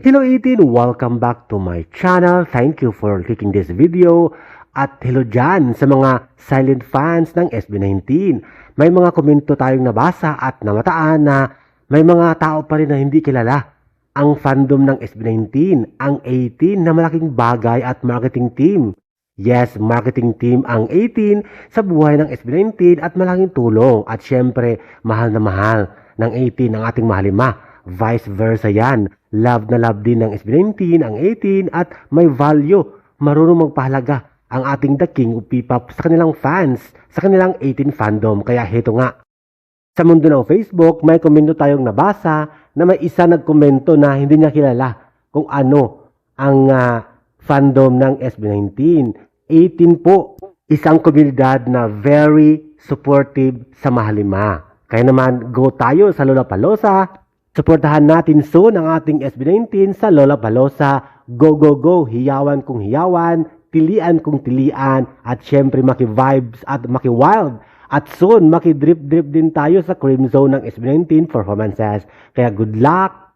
Hello 18! Welcome back to my channel. Thank you for clicking this video. At hello dyan sa mga silent fans ng SB19. May mga komento tayong nabasa at namataan na may mga tao pa rin na hindi kilala ang fandom ng SB19, ang 18 na malaking bagay at marketing team. Yes, marketing team ang 18 sa buhay ng SB19 at malaking tulong. At syempre, mahal na mahal ng 18 ang ating mahalima. Vice versa yan. Love na love din ng SB19 ang 18 at may value. Marunong magpahalaga ang ating The King of P-pop sa kanilang fans, sa kanilang 18 fandom. Kaya heto nga. Sa mundo ng Facebook, may komento tayong nabasa na may isa nagkomento na hindi niya kilala kung ano ang fandom ng SB19. 18 po, isang komunidad na very supportive sa mahalima. Kaya naman, go tayo sa Lollapalooza. Suportahan natin soon ang ating SB19 sa Lollapalooza. Go, go, go! Hiyawan kung hiyawan, tilian kung tilian, at syempre maki-vibes at maki-wild. At soon, maki-drip-drip din tayo sa Cream Zone ng SB19 performances. Kaya good luck!